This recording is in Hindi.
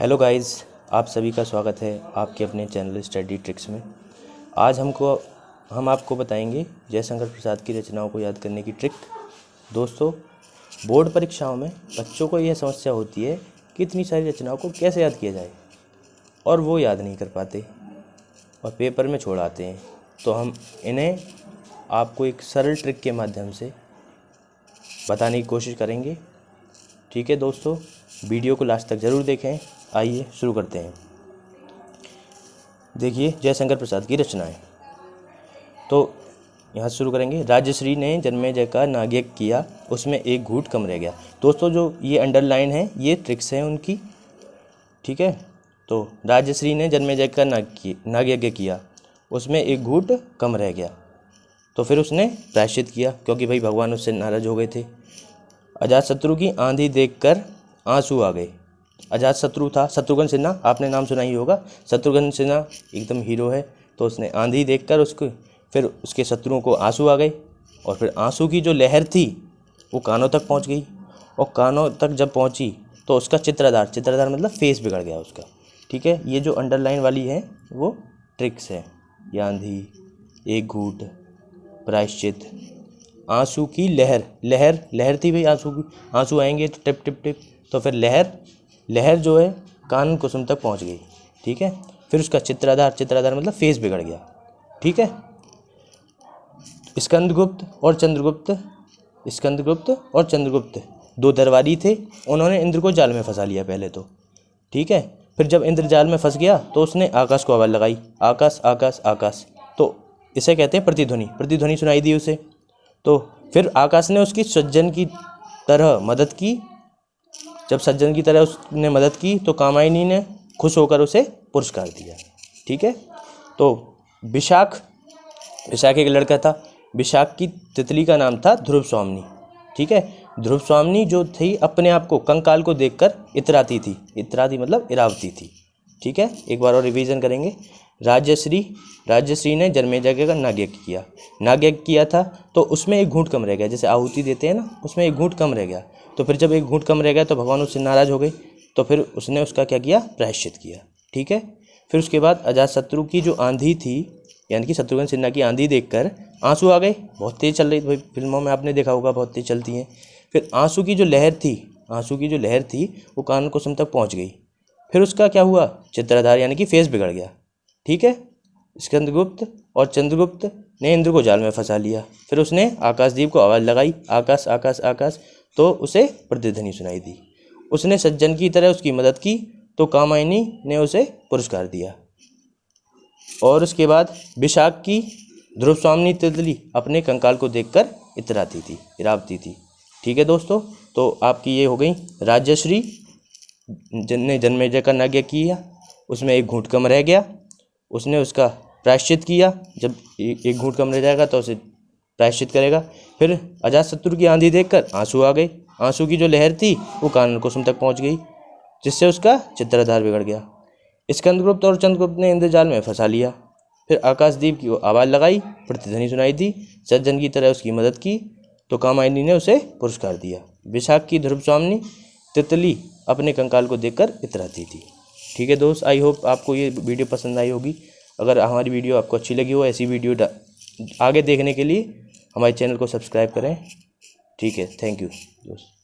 हेलो गाइस, आप सभी का स्वागत है आपके अपने चैनल स्टडी ट्रिक्स में। आज हम आपको बताएंगे जयशंकर प्रसाद की रचनाओं को याद करने की ट्रिक। दोस्तों, बोर्ड परीक्षाओं में बच्चों को यह समस्या होती है कि इतनी सारी रचनाओं को कैसे याद किया जाए, और वो याद नहीं कर पाते और पेपर में छोड़ आते हैं। तो हम इन्हें आपको एक सरल ट्रिक के माध्यम से बताने की कोशिश करेंगे। ठीक है दोस्तों, वीडियो को लास्ट तक ज़रूर देखें। आइए शुरू करते हैं। देखिए जयशंकर प्रसाद की रचनाएं। तो यहाँ से शुरू करेंगे। राजश्री ने जन्मेजय का नाग्यज्ञ किया, उसमें एक घूंट कम रह गया। दोस्तों, जो ये अंडरलाइन है ये ट्रिक्स हैं उनकी। ठीक है, तो राजश्री ने जन्मेजय का नाग्यज्ञ किया, उसमें एक घूंट कम रह गया। तो फिर उसने प्रायश्चित किया, क्योंकि भाई भगवान उससे नाराज हो गए थे। अजातशत्रु की आंधी देखकर आंसू आ गए। अजातशत्रु था शत्रुघ्न सिन्हा, आपने नाम सुना ही होगा। शत्रुघ्न सिन्हा एकदम हीरो है। तो उसने आंधी देखकर फिर उसके शत्रुओं को आंसू आ गए, और फिर आंसू की जो लहर थी वो कानों तक पहुंच गई, और कानों तक जब पहुंची तो उसका चित्रधार मतलब फेस बिगड़ गया उसका। ठीक है, ये जो अंडरलाइन वाली है वो ट्रिक्स है। ये आंधी, एक घूंट, प्रायश्चित, आंसू की लहर थी भाई। आंसू आएंगे तो टिप टिप टिप, तो फिर लहर जो है कान कुसुम तक पहुंच गई। ठीक है, फिर उसका चित्रधार मतलब फेस बिगड़ गया। ठीक है, स्कंदगुप्त और चंद्रगुप्त दो दरबारी थे। उन्होंने इंद्र को जाल में फंसा लिया पहले तो। ठीक है, फिर जब इंद्र जाल में फंस गया तो उसने आकाश को आवाज़ लगाई, आकाश आकाश आकाश। तो इसे कहते हैं प्रतिध्वनि सुनाई दी उसे। तो फिर आकाश ने उसकी सज्जन की तरह मदद की। जब सज्जन की तरह उसने मदद की तो कामायनी ने खुश होकर उसे पुरस्कार दिया। ठीक है, तो विशाख एक लड़का था। विशाख की तितली का नाम था ध्रुव स्वामिनी। ठीक है, ध्रुव स्वामिनी जो थी अपने आप को कंकाल को देखकर इतराती मतलब इरावती थी। ठीक है, एक बार और रिवीजन करेंगे। राजश्री ने जन्मेजय का नाग्यज्ञ किया था, तो उसमें एक घूंट कम रह गया। जैसे आहुति देते हैं ना, उसमें एक घूंट कम रह गया। तो फिर जब एक घूंट कम रह गया तो भगवान उससे नाराज हो गए। तो फिर उसने उसका क्या किया, प्रायश्चित किया। ठीक है, फिर उसके बाद अजातशत्रु की जो आंधी थी, यानी कि शत्रुघ्न सिन्हा की आंधी देखकर आंसू आ गए। बहुत तेज चल रही थी भाई, फिल्मों में आपने देखा होगा बहुत तेज चलती हैं। फिर आंसू की जो लहर थी वो कान कुसुम तक पहुंच गई। फिर उसका क्या हुआ, चित्रधार यानी कि फेस बिगड़ गया। ठीक है, स्कंदगुप्त और चंद्रगुप्त ने इंद्र को जाल में फंसा लिया। फिर उसने आकाशदीप को आवाज़ लगाई, आकाश आकाश आकाश। तो उसे प्रतिध्वनि सुनाई दी। उसने सज्जन की तरह उसकी मदद की, तो कामायनी ने उसे पुरस्कार दिया। और उसके बाद विशाख की ध्रुव स्वामिनी तितली अपने कंकाल को देखकर इरावती थी। ठीक है दोस्तों, तो आपकी ये हो गई। राजश्री ने जन्मेजय का नाग्यज्ञ किया, उसमें एक घूंट कम रह गया, उसने उसका प्रायश्चित किया। जब एक घूंट कम रह जाएगा तो उसे प्रायश्चित करेगा। फिर अजातशत्रु की आंधी देखकर आंसू आ गए। आंसू की जो लहर थी वो कान कुसुम तक पहुंच गई, जिससे उसका चित्रधार बिगड़ गया। स्कंदगुप्त और चंद्रगुप्त ने इंद्रजाल में फंसा लिया। फिर आकाशदीप की आवाज़ लगाई, प्रतिध्वनि सुनाई दी, सज्जन की तरह उसकी मदद की, तो कामायनी ने उसे पुरस्कार दिया। विशाख की ध्रुव स्वामिनी तितली अपने कंकाल को देखकर इतराती थी। ठीक है दोस्त, आई होप आपको ये वीडियो पसंद आई होगी। अगर हमारी वीडियो आपको अच्छी लगी हो, ऐसी वीडियो आगे देखने के लिए हमारे चैनल को सब्सक्राइब करें। ठीक है, थैंक यू दोस्त।